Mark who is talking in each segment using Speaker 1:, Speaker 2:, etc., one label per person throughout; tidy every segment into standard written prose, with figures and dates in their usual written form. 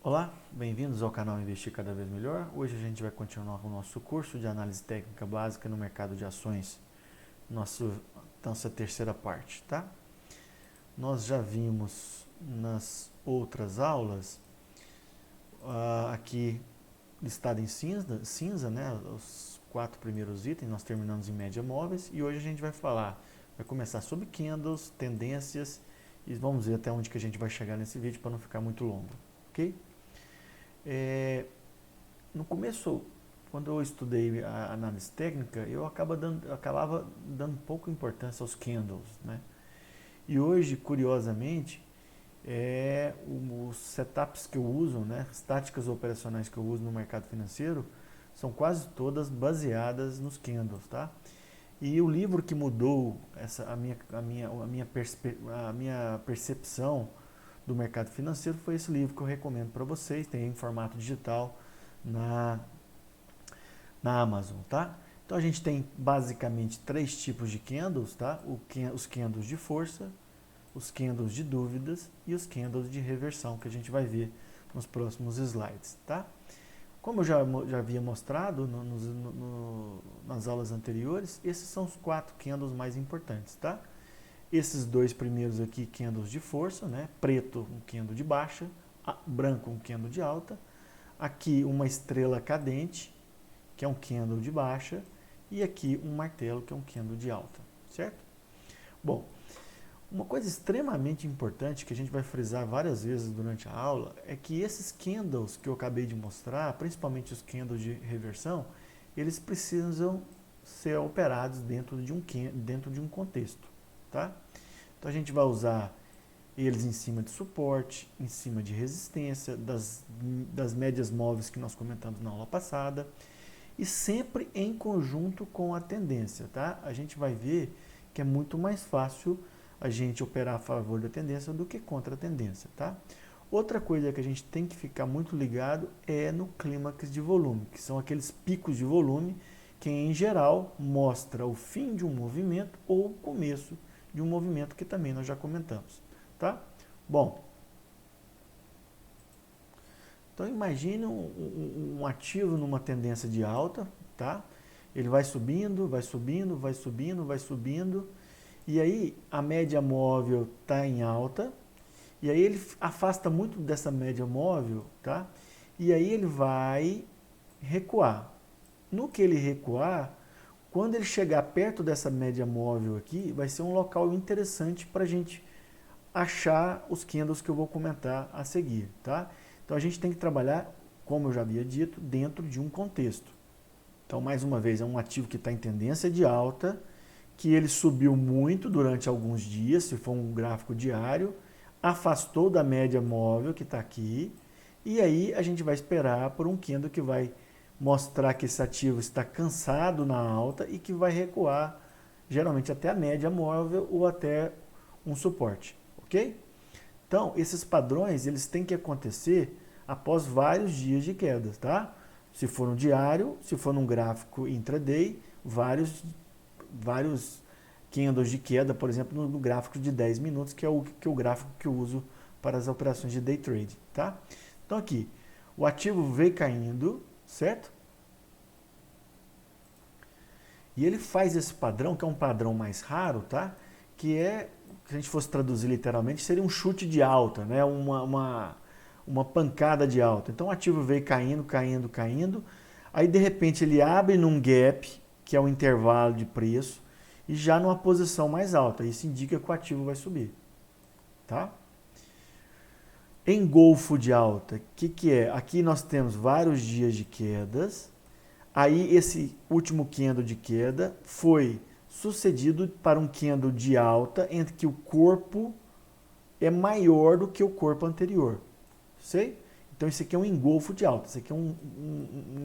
Speaker 1: Olá, bem-vindos ao canal Investir Cada Vez Melhor. Hoje a gente vai continuar com o nosso curso de análise técnica básica no mercado de ações, nossa terceira parte, tá? Nós já vimos nas outras aulas, aqui listado em cinza, né, os 4 primeiros itens, nós terminamos em média móveis e hoje a gente vai começar sobre candles, tendências e vamos ver até onde que a gente vai chegar nesse vídeo para não ficar muito longo, ok? No começo, quando eu estudei a análise técnica, eu acabava dando pouca importância aos candles, né? E hoje, curiosamente, os setups que eu uso, né, as táticas operacionais que eu uso no mercado financeiro, são quase todas baseadas nos candles, tá? E o livro que mudou a minha percepção do mercado financeiro foi esse livro que eu recomendo para vocês, tem em formato digital na, na Amazon, tá? Então a gente tem basicamente 3 tipos de candles, tá? Os candles de força, os candles de dúvidas e os candles de reversão, que a gente vai ver nos próximos slides, tá? Como eu já havia mostrado nas aulas anteriores, esses são os 4 candles mais importantes, tá? Esses 2 primeiros aqui, candles de força, né? Preto, um candle de baixa, branco, um candle de alta. Aqui uma estrela cadente, que é um candle de baixa, e aqui um martelo, que é um candle de alta, certo? Bom, uma coisa extremamente importante que a gente vai frisar várias vezes durante a aula é que esses candles que eu acabei de mostrar, principalmente os candles de reversão, eles precisam ser operados dentro de um contexto, tá? Então a gente vai usar eles em cima de suporte, em cima de resistência, das médias móveis que nós comentamos na aula passada, e sempre em conjunto com a tendência, tá? A gente vai ver que é muito mais fácil a gente operar a favor da tendência do que contra a tendência, tá? Outra coisa que a gente tem que ficar muito ligado é no clímax de volume, que são aqueles picos de volume que em geral mostra o fim de um movimento ou o começo de um movimento que também nós já comentamos, tá? Bom, então imagine um ativo numa tendência de alta, tá? Ele vai subindo, vai subindo, vai subindo, vai subindo, e aí a média móvel está em alta, e aí ele afasta muito dessa média móvel, tá? E aí ele vai recuar. No que ele recuar, quando ele chegar perto dessa média móvel aqui, vai ser um local interessante para a gente achar os candles que eu vou comentar a seguir, tá? Então a gente tem que trabalhar, como eu já havia dito, dentro de um contexto. Então, mais uma vez, é um ativo que está em tendência de alta, que ele subiu muito durante alguns dias, se for um gráfico diário, afastou da média móvel que está aqui, e aí a gente vai esperar por um candle que vai mostrar que esse ativo está cansado na alta e que vai recuar, geralmente até a média móvel ou até um suporte, ok? Então, esses padrões, eles têm que acontecer após vários dias de queda, tá? Se for no diário, se for num gráfico intraday, vários candles de queda, por exemplo, no gráfico de 10 minutos, que é o gráfico que eu uso para as operações de day trade, tá? Então aqui, o ativo veio caindo, certo? E ele faz esse padrão, que é um padrão mais raro, tá? Que é, se a gente fosse traduzir literalmente, seria um chute de alta, né? Uma pancada de alta. Então o ativo veio caindo, caindo, caindo. Aí de repente ele abre num gap, que é o intervalo de preço, e já numa posição mais alta. Isso indica que o ativo vai subir, tá? Engolfo de alta, o que é? Aqui nós temos vários dias de quedas. Aí esse último candle de queda foi sucedido para um candle de alta, entre que o corpo é maior do que o corpo anterior. Sei? Então isso aqui é um engolfo de alta, isso aqui é um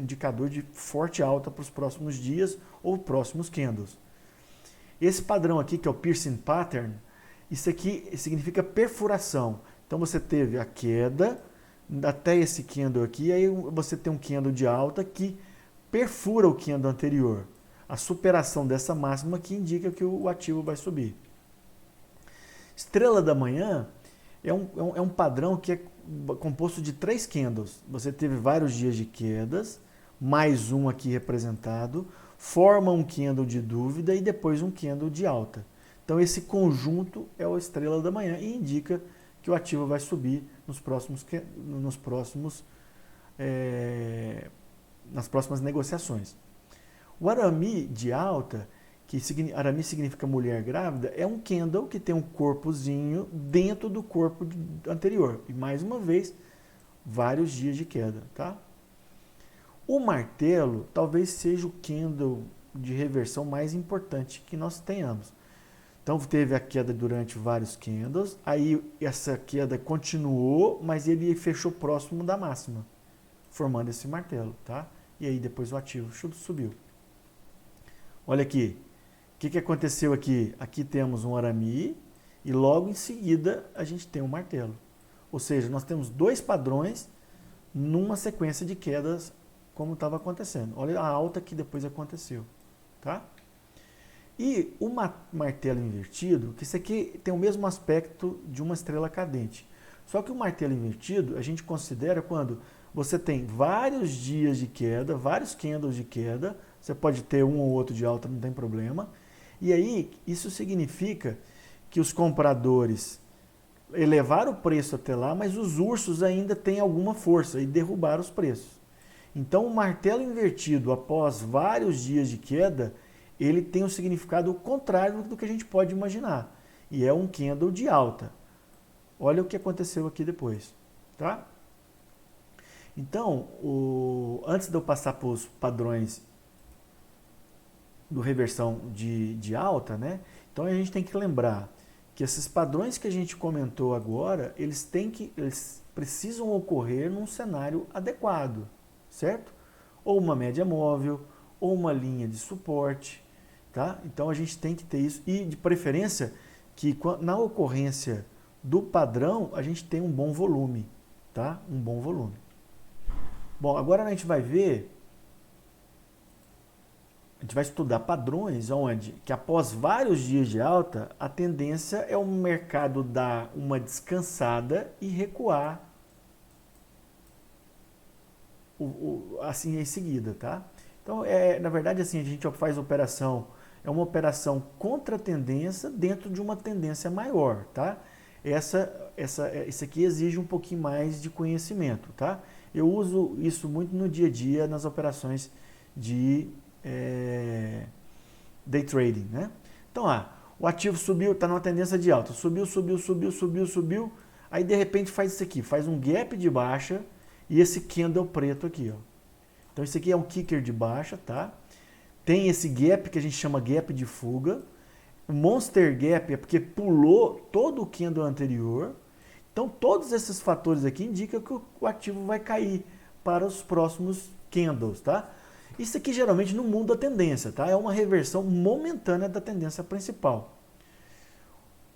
Speaker 1: indicador de forte alta para os próximos dias ou próximos candles. Esse padrão aqui, que é o piercing pattern, isso aqui significa perfuração. Então você teve a queda até esse candle aqui, aí você tem um candle de alta que perfura o candle anterior. A superação dessa máxima aqui indica que o ativo vai subir. Estrela da manhã é um padrão que é composto de 3 candles. Você teve vários dias de quedas, mais um aqui representado, forma um candle de dúvida e depois um candle de alta. Então esse conjunto é a estrela da manhã e indica que o ativo vai subir nas próximas negociações. O arame de alta, que arame significa mulher grávida, é um candle que tem um corpozinho dentro do corpo anterior. E mais uma vez, vários dias de queda, tá? O martelo talvez seja o candle de reversão mais importante que nós tenhamos. Então teve a queda durante vários candles, aí essa queda continuou, mas ele fechou próximo da máxima, formando esse martelo, tá? E aí depois o ativo subiu. Olha aqui, o que aconteceu aqui? Aqui temos um arame e logo em seguida a gente tem um martelo. Ou seja, nós temos 2 padrões numa sequência de quedas como estava acontecendo. Olha a alta que depois aconteceu, tá? E o martelo invertido, que isso aqui tem o mesmo aspecto de uma estrela cadente. Só que o martelo invertido a gente considera quando você tem vários dias de queda, vários candles de queda, você pode ter um ou outro de alta, não tem problema. E aí isso significa que os compradores elevaram o preço até lá, mas os ursos ainda têm alguma força e derrubaram os preços. Então o martelo invertido após vários dias de queda, ele tem um significado contrário do que a gente pode imaginar. E é um candle de alta. Olha o que aconteceu aqui depois, tá? Então, antes de eu passar para os padrões do reversão de alta, né? Então a gente tem que lembrar que esses padrões que a gente comentou agora, eles precisam ocorrer num cenário adequado, certo? Ou uma média móvel, ou uma linha de suporte, tá? Então a gente tem que ter isso e de preferência que na ocorrência do padrão a gente tem um bom volume, tá? Um bom volume. Bom, agora a gente vai ver, a gente vai estudar padrões onde que após vários dias de alta, a tendência é o mercado dar uma descansada e recuar assim em seguida, tá? Então, na verdade, assim, a gente faz é uma operação contra a tendência dentro de uma tendência maior, tá? Isso aqui exige um pouquinho mais de conhecimento, tá? Eu uso isso muito no dia a dia nas operações de day trading, né? Então, o ativo subiu, está numa tendência de alta, subiu, aí de repente faz isso aqui, faz um gap de baixa e esse candle preto aqui, ó. Então, isso aqui é um kicker de baixa, tá? Tem esse gap que a gente chama gap de fuga. O monster gap é porque pulou todo o candle anterior. Então, todos esses fatores aqui indicam que o ativo vai cair para os próximos candles, tá? Isso aqui geralmente não muda a tendência, tá? É uma reversão momentânea da tendência principal.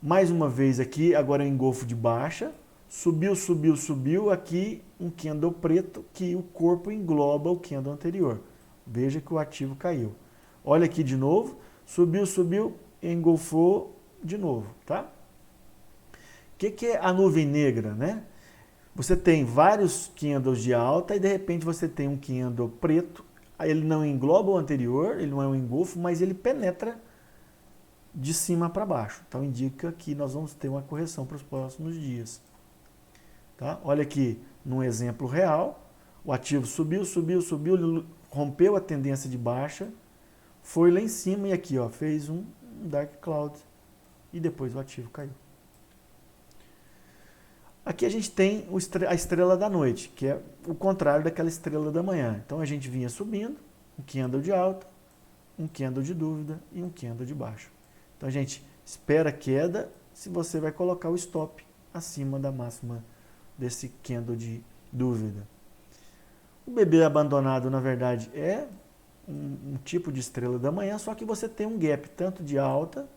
Speaker 1: Mais uma vez aqui, agora é engolfo de baixa. Subiu, aqui um candle preto que o corpo engloba o candle anterior. Veja que o ativo caiu. Olha aqui de novo, subiu, engolfou de novo, tá? O que é a nuvem negra, né? Você tem vários candles de alta e de repente você tem um candle preto, aí ele não engloba o anterior, ele não é um engolfo, mas ele penetra de cima para baixo. Então indica que nós vamos ter uma correção para os próximos dias. Tá? Olha aqui, num exemplo real, o ativo subiu, rompeu a tendência de baixa, foi lá em cima e aqui ó, fez um dark cloud e depois o ativo caiu. Aqui a gente tem a estrela da noite, que é o contrário daquela estrela da manhã. Então a gente vinha subindo, um candle de alta, um candle de dúvida e um candle de baixa. Então a gente espera a queda se você vai colocar o stop acima da máxima desse candle de dúvida. O bebê abandonado, na verdade, é um tipo de estrela da manhã, só que você tem um gap tanto de alta,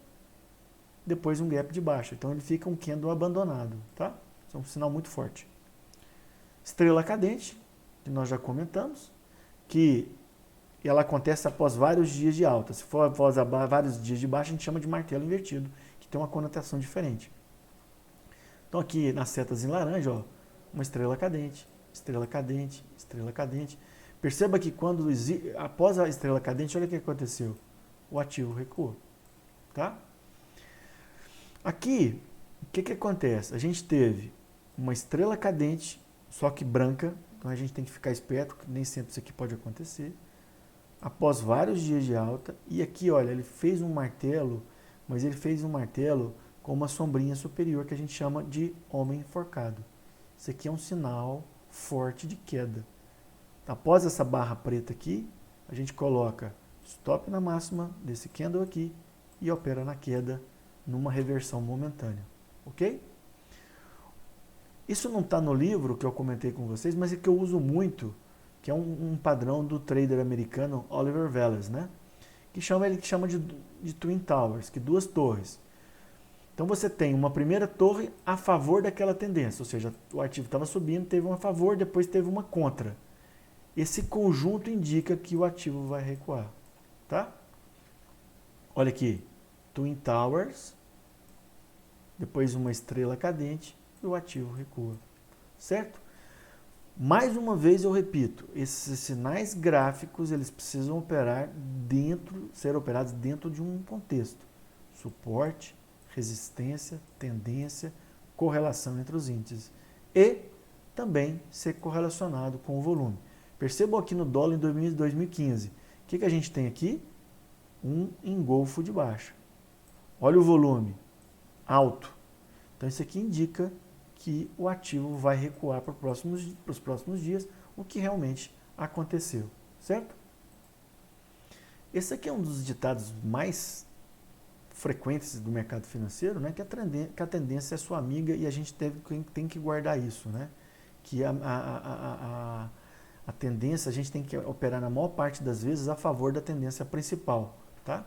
Speaker 1: depois um gap de baixa. Então ele fica um candle abandonado, tá? Isso é um sinal muito forte. Estrela cadente, que nós já comentamos, que ela acontece após vários dias de alta. Se for após vários dias de baixa, a gente chama de martelo invertido, que tem uma conotação diferente. Então aqui nas setas em laranja, ó, uma estrela cadente, estrela cadente, estrela cadente. Perceba que após a estrela cadente, olha o que aconteceu. O ativo recuou. Tá? Aqui, o que acontece? A gente teve uma estrela cadente, só que branca, então a gente tem que ficar esperto, que nem sempre isso aqui pode acontecer. Após vários dias de alta, e aqui, olha, ele fez um martelo, mas ele fez um martelo com uma sombrinha superior que a gente chama de homem enforcado. Isso aqui é um sinal forte de queda. Após essa barra preta aqui, a gente coloca stop na máxima desse candle aqui e opera na queda numa reversão momentânea, ok? Isso não está no livro que eu comentei com vocês, mas é que eu uso muito, que é um padrão do trader americano Oliver Velez, né? Ele chama de Twin Towers, que duas torres. Então você tem uma primeira torre a favor daquela tendência, ou seja, o ativo estava subindo, teve uma a favor, depois teve uma contra. Esse conjunto indica que o ativo vai recuar, tá? Olha aqui, Twin Towers, depois uma estrela cadente e o ativo recua, certo? Mais uma vez eu repito, esses sinais gráficos eles precisam ser operados dentro de um contexto: suporte, resistência, tendência, correlação entre os índices e também ser correlacionado com o volume. Percebam aqui no dólar em 2015, o que a gente tem aqui? Um engolfo de baixa. Olha o volume, alto. Então isso aqui indica que o ativo vai recuar para os próximos dias, o que realmente aconteceu, certo? Esse aqui é um dos ditados mais frequentes do mercado financeiro, né? Que a tendência é sua amiga e a gente tem que guardar isso, né? Que a tendência, a gente tem que operar na maior parte das vezes a favor da tendência principal, tá?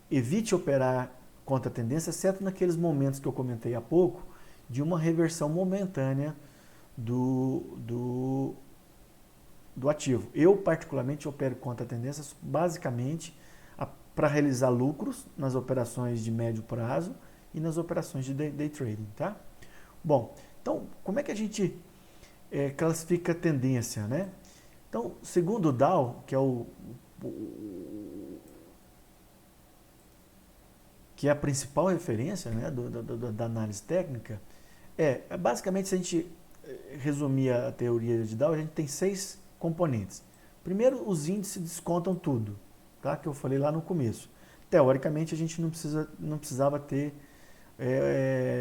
Speaker 1: Evite operar contra a tendência, exceto naqueles momentos que eu comentei há pouco, de uma reversão momentânea do ativo. Eu, particularmente, opero contra a tendência basicamente para realizar lucros nas operações de médio prazo e nas operações de day trading, tá? Bom, então, como é que a gente classifica a tendência, né? Então, segundo o Dow, que é a principal referência, né, da análise técnica, basicamente, se a gente resumir a teoria de Dow, a gente tem 6 componentes. Primeiro, os índices descontam tudo, tá? Que eu falei lá no começo. Teoricamente, a gente não precisava ter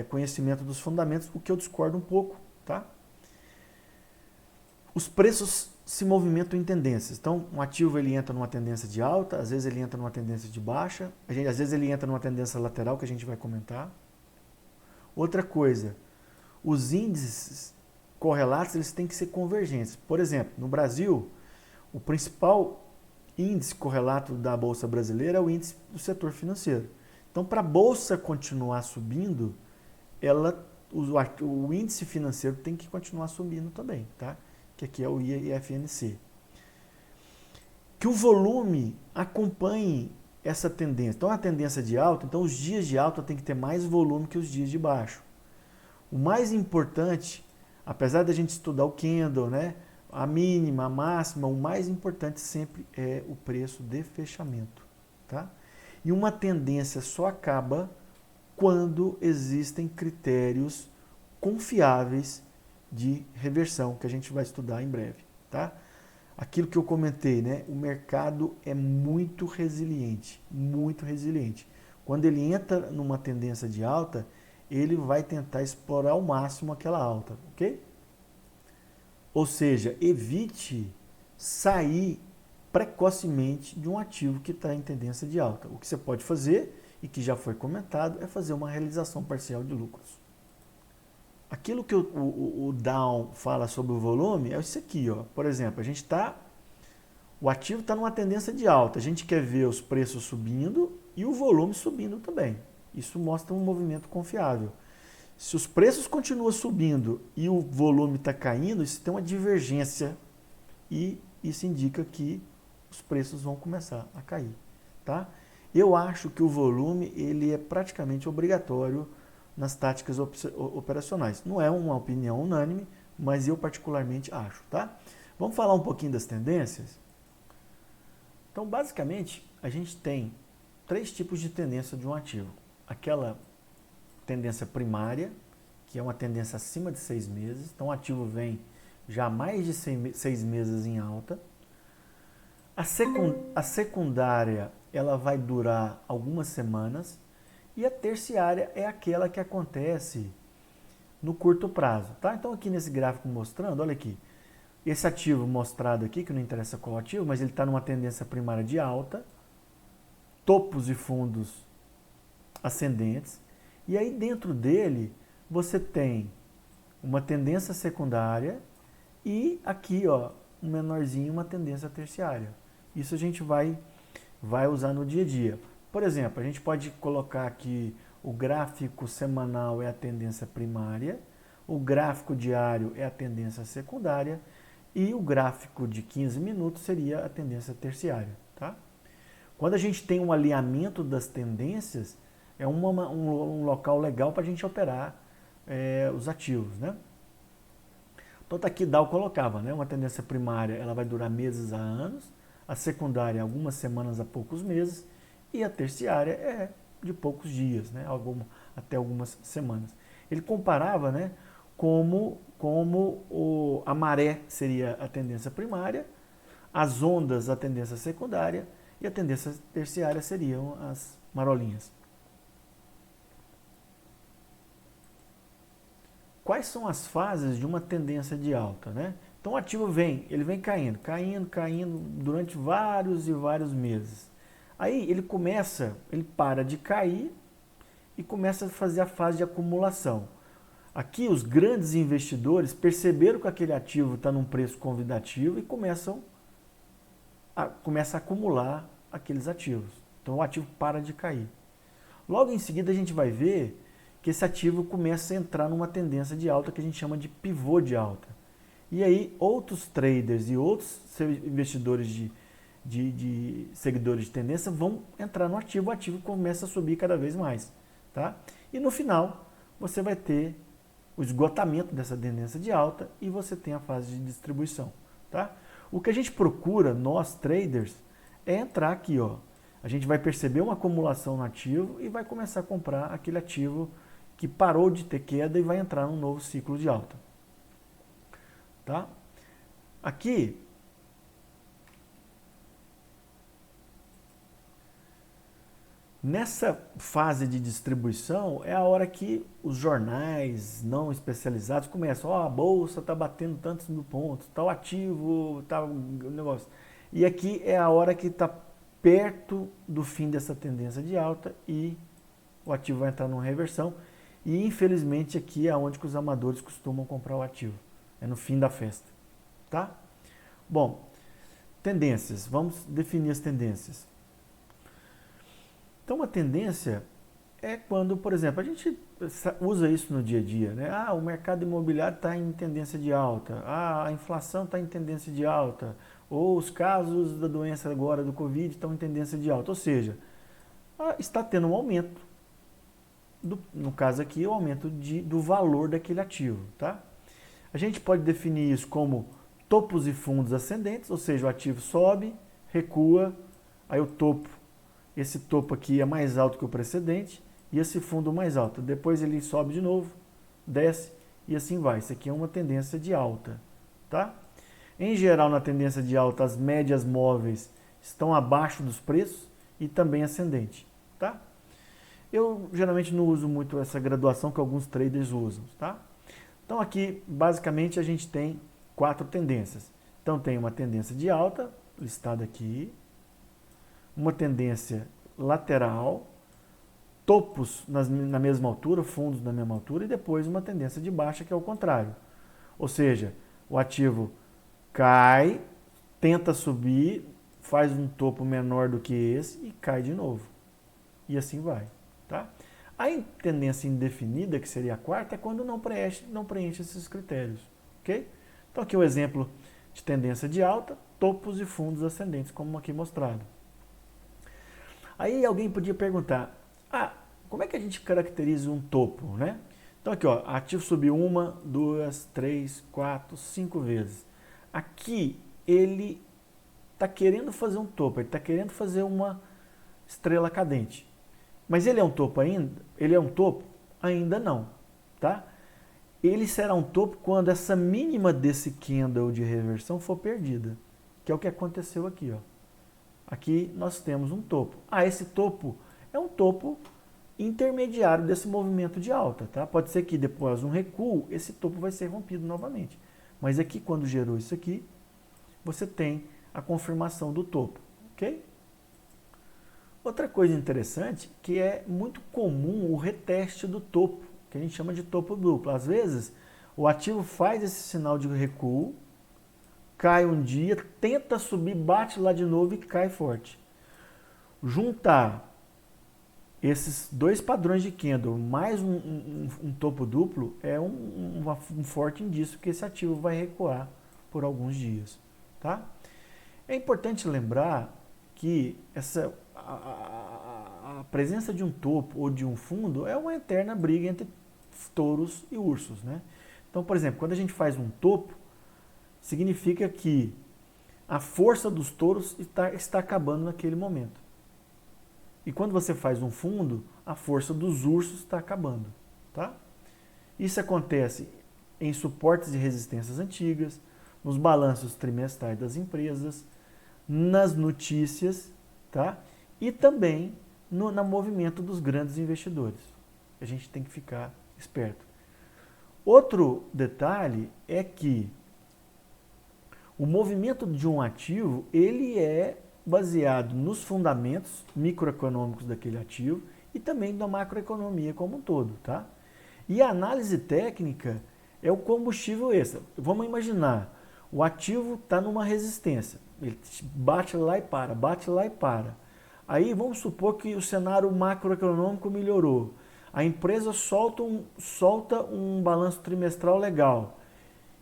Speaker 1: conhecimento dos fundamentos, o que eu discordo um pouco, tá? Os preços se movimentam em tendências. Então, um ativo ele entra numa tendência de alta, às vezes ele entra numa tendência de baixa, às vezes ele entra numa tendência lateral, que a gente vai comentar. Outra coisa, os índices correlatos eles têm que ser convergentes. Por exemplo, no Brasil, o principal índice correlato da Bolsa Brasileira é o índice do setor financeiro. Então, para a Bolsa continuar subindo, o índice financeiro tem que continuar subindo também, tá? Que aqui é o IFNC. Que o volume acompanhe essa tendência. Então, a tendência de alta, então os dias de alta tem que ter mais volume que os dias de baixo. O mais importante, apesar da gente estudar o candle, né, a mínima, a máxima, o mais importante sempre é o preço de fechamento, tá? E uma tendência só acaba quando existem critérios confiáveis de reversão, que a gente vai estudar em breve, tá? Aquilo que eu comentei, né? O mercado é muito resiliente, muito resiliente. Quando ele entra numa tendência de alta, ele vai tentar explorar ao máximo aquela alta, ok? Ou seja, evite sair precocemente de um ativo que está em tendência de alta. O que você pode fazer, e que já foi comentado, é fazer uma realização parcial de lucros. Aquilo que o Dow fala sobre o volume é isso aqui, ó. Por exemplo, o ativo está numa tendência de alta, a gente quer ver os preços subindo e o volume subindo também. Isso mostra um movimento confiável. Se os preços continuam subindo e o volume está caindo, isso tem uma divergência e isso indica que os preços vão começar a cair, tá? Eu acho que o volume ele é praticamente obrigatório nas táticas operacionais. Não é uma opinião unânime, mas eu particularmente acho, tá? Vamos falar um pouquinho das tendências? Então, basicamente, a gente tem 3 tipos de tendência de um ativo. Aquela tendência primária, que é uma tendência acima de 6 meses. Então, o ativo vem já há mais de 6 meses em alta. A secundária, ela vai durar algumas semanas. E a terciária é aquela que acontece no curto prazo, tá? Então, aqui nesse gráfico mostrando, olha aqui. Esse ativo mostrado aqui, que não interessa qual ativo, mas ele está numa tendência primária de alta, topos e fundos ascendentes, e aí dentro dele você tem uma tendência secundária e aqui, ó, um menorzinho, uma tendência terciária. Isso a gente vai usar no dia a dia. Por exemplo, a gente pode colocar aqui o gráfico semanal é a tendência primária, o gráfico diário é a tendência secundária e o gráfico de 15 minutos seria a tendência terciária, tá? Quando a gente tem um alinhamento das tendências, é um local legal para a gente operar os ativos, né? Então tá aqui Dow colocava, né? Uma tendência primária ela vai durar meses a anos, a secundária algumas semanas a poucos meses e a terciária é de poucos dias, né? Até algumas semanas. Ele comparava, né? Como a maré seria a tendência primária, as ondas a tendência secundária e a tendência terciária seriam as marolinhas. Quais são as fases de uma tendência de alta, né? Então o ativo ele vem caindo durante vários e vários meses. Aí ele para de cair e começa a fazer a fase de acumulação. Aqui os grandes investidores perceberam que aquele ativo está num preço convidativo e começa a acumular aqueles ativos. Então o ativo para de cair. Logo em seguida a gente vai ver que esse ativo começa a entrar numa tendência de alta que a gente chama de pivô de alta. E aí outros traders e outros investidores de seguidores de tendência vão entrar no ativo, o ativo começa a subir cada vez mais. Tá? E no final você vai ter o esgotamento dessa tendência de alta e você tem a fase de distribuição. Tá? O que a gente procura, nós traders, é entrar aqui. Ó. A gente vai perceber uma acumulação no ativo e vai começar a comprar aquele ativo que parou de ter queda e vai entrar num novo ciclo de alta. Tá? Aqui, nessa fase de distribuição é a hora que os jornais não especializados começam, a bolsa está batendo tantos mil pontos, tal ativo, tal negócio. E aqui é a hora que está perto do fim dessa tendência de alta e o ativo vai entrar numa reversão. E infelizmente aqui é onde que os amadores costumam comprar o ativo, é no fim da festa. Tá? Bom, tendências, vamos definir as tendências. Então, uma tendência é quando, por exemplo, a gente usa isso no dia a dia, né? O mercado imobiliário está em tendência de alta, a inflação está em tendência de alta, ou os casos da doença agora do Covid estão em tendência de alta, ou seja, está tendo um aumento, no caso aqui, o aumento do valor daquele ativo, tá? A gente pode definir isso como topos e fundos ascendentes, ou seja, o ativo sobe, recua, aí o topo, esse topo aqui é mais alto que o precedente e esse fundo mais alto. Depois ele sobe de novo, desce e assim vai. Isso aqui é uma tendência de alta, tá? Em geral, na tendência de alta, as médias móveis estão abaixo dos preços e também ascendente, tá? Eu geralmente não uso muito essa graduação que alguns traders usam, tá? Então aqui, basicamente, a gente tem 4 tendências. Então tem uma tendência de alta, listada aqui, uma tendência lateral, topos na mesma altura, fundos na mesma altura, e depois uma tendência de baixa, que é o contrário. Ou seja, o ativo cai, tenta subir, faz um topo menor do que esse e cai de novo. E assim vai. Tá? A tendência indefinida, que seria a quarta, é quando não preenche esses critérios. Okay? Então aqui o exemplo de tendência de alta, topos e fundos ascendentes, como aqui mostrado. Aí alguém podia perguntar, como é que a gente caracteriza um topo, né? Então aqui, ó, ativo subiu 1, 2, 3, 4, 5 vezes. Aqui ele está querendo fazer um topo, ele está querendo fazer uma estrela cadente. Mas ele é um topo ainda? Ele é um topo? Ainda não, tá? Ele será um topo quando essa mínima desse candle de reversão for perdida, que é o que aconteceu aqui, ó. Aqui nós temos um topo. Esse topo é um topo intermediário desse movimento de alta, tá? Pode ser que depois de um recuo, esse topo vai ser rompido novamente. Mas aqui, quando gerou isso aqui, você tem a confirmação do topo, ok? Outra coisa interessante, que é muito comum o reteste do topo, que a gente chama de topo duplo. Às vezes, o ativo faz esse sinal de recuo, cai um dia, tenta subir, bate lá de novo e cai forte. Juntar esses dois padrões de candle mais um topo duplo é um forte indício que esse ativo vai recuar por alguns dias, tá? É importante lembrar que a presença de um topo ou de um fundo é uma eterna briga entre touros e ursos, né? Então, por exemplo, quando a gente faz um topo, significa que a força dos touros está acabando naquele momento. E quando você faz um fundo, a força dos ursos está acabando, tá? Isso acontece em suportes e resistências antigas, nos balanços trimestrais das empresas, nas notícias, tá? E também no movimento dos grandes investidores. A gente tem que ficar esperto. Outro detalhe é que o movimento de um ativo, ele é baseado nos fundamentos microeconômicos daquele ativo e também da macroeconomia como um todo, tá? E a análise técnica é o combustível extra. Vamos imaginar, o ativo está numa resistência, ele bate lá e para, bate lá e para. Aí vamos supor que o cenário macroeconômico melhorou. A empresa solta um balanço trimestral legal.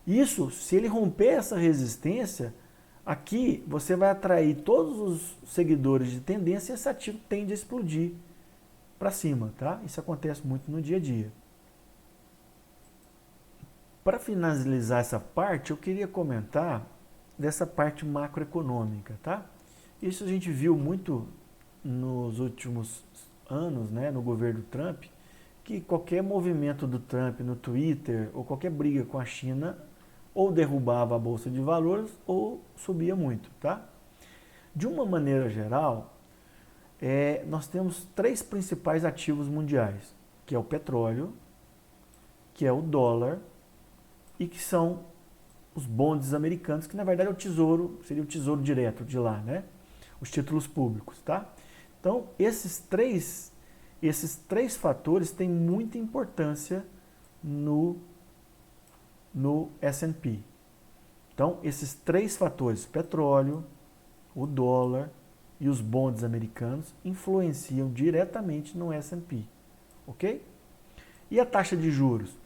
Speaker 1: Isso, se ele romper essa resistência, aqui você vai atrair todos os seguidores de tendência e esse ativo tende a explodir para cima, tá? Isso acontece muito no dia a dia. Para finalizar essa parte, eu queria comentar dessa parte macroeconômica, tá? Isso a gente viu muito nos últimos anos, né, no governo Trump, que qualquer movimento do Trump no Twitter ou qualquer briga com a China ou derrubava a bolsa de valores ou subia muito, tá? De uma maneira geral, nós temos 3 principais ativos mundiais, que é o petróleo, que é o dólar e que são os bonds americanos, que na verdade é o tesouro, seria o tesouro direto de lá, né? Os títulos públicos, tá? Então, esses três fatores têm muita importância no S&P. Então, esses 3 fatores, petróleo, o dólar e os bonds americanos, influenciam diretamente no S&P, ok? E a taxa de juros?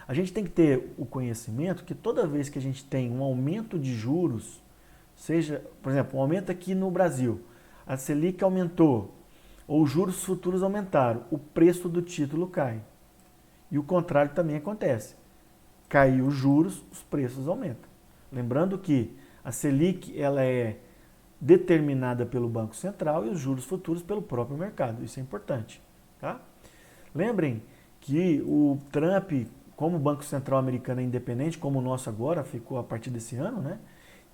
Speaker 1: A gente tem que ter o conhecimento que toda vez que a gente tem um aumento de juros, seja, por exemplo, um aumento aqui no Brasil, a Selic aumentou, ou os juros futuros aumentaram, o preço do título cai. E o contrário também acontece. Caiu os juros, os preços aumentam. Lembrando que a Selic ela é determinada pelo Banco Central e os juros futuros pelo próprio mercado. Isso é importante, tá? Lembrem que o Trump, como o Banco Central americano é independente, como o nosso agora, ficou a partir desse ano, né?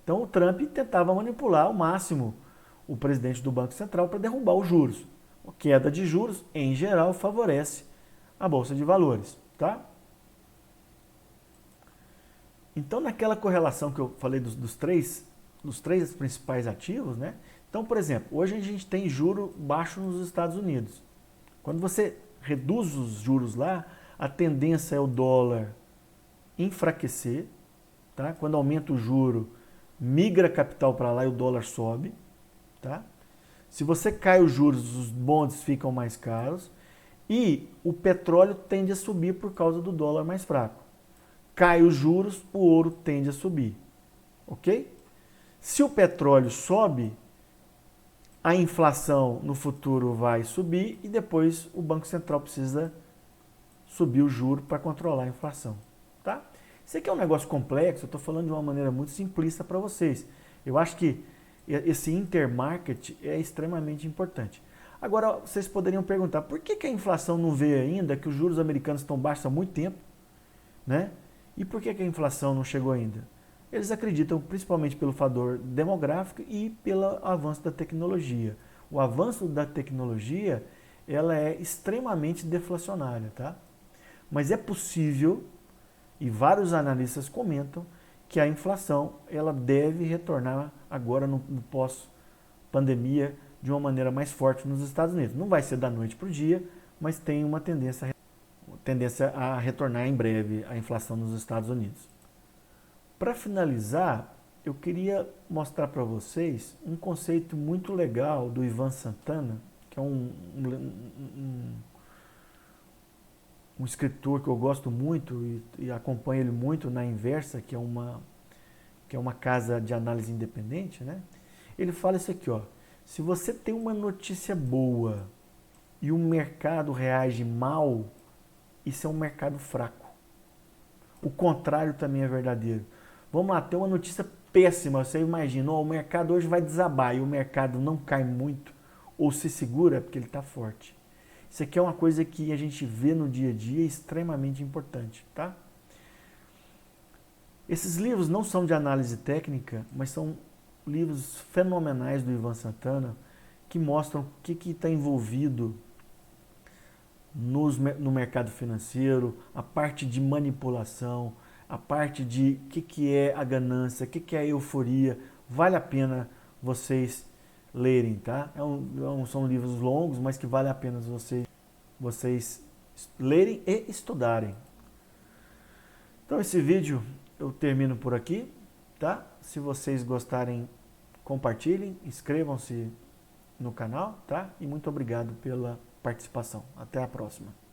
Speaker 1: Então o Trump tentava manipular ao máximo o presidente do Banco Central para derrubar os juros. A queda de juros, em geral, favorece a Bolsa de Valores, tá? Então, naquela correlação que eu falei dos três principais ativos, né? Então, por exemplo, hoje a gente tem juro baixo nos Estados Unidos. Quando você reduz os juros lá, a tendência é o dólar enfraquecer, tá? Quando aumenta o juro, migra capital para lá e o dólar sobe, tá? Se você cai os juros, os bonds ficam mais caros e o petróleo tende a subir por causa do dólar mais fraco. Cai os juros, o ouro tende a subir, ok? Se o petróleo sobe, a inflação no futuro vai subir e depois o Banco Central precisa subir o juro para controlar a inflação, tá? Isso aqui é um negócio complexo, eu estou falando de uma maneira muito simplista para vocês. Eu acho que esse intermarket é extremamente importante. Agora, vocês poderiam perguntar, por que a inflação não veio ainda, que os juros americanos estão baixos há muito tempo, né? E por que a inflação não chegou ainda? Eles acreditam principalmente pelo fator demográfico e pelo avanço da tecnologia. O avanço da tecnologia, ela é extremamente deflacionária, tá? Mas é possível, e vários analistas comentam, que a inflação ela deve retornar agora no pós-pandemia de uma maneira mais forte nos Estados Unidos. Não vai ser da noite para o dia, mas tem uma tendência a retornar em breve a inflação nos Estados Unidos. Para finalizar, eu queria mostrar para vocês um conceito muito legal do Ivan Santana, que é um escritor que eu gosto muito e acompanho ele muito na Inversa, que é uma casa de análise independente, né? Ele fala isso aqui, ó. Se você tem uma notícia boa e o mercado reage mal, isso é um mercado fraco. O contrário também é verdadeiro. Vamos lá, tem uma notícia péssima, você imagina, o mercado hoje vai desabar e o mercado não cai muito ou se segura porque ele está forte. Isso aqui é uma coisa que a gente vê no dia a dia extremamente importante, tá? Esses livros não são de análise técnica, mas são livros fenomenais do Ivan Santana que mostram o que está envolvido no mercado financeiro, a parte de manipulação, a parte de o que é a ganância, o que é a euforia. Vale a pena vocês lerem, tá? São livros longos, mas que vale a pena vocês lerem e estudarem. Então esse vídeo eu termino por aqui, tá? Se vocês gostarem, compartilhem, inscrevam-se no canal, tá? E muito obrigado pela participação. Até a próxima.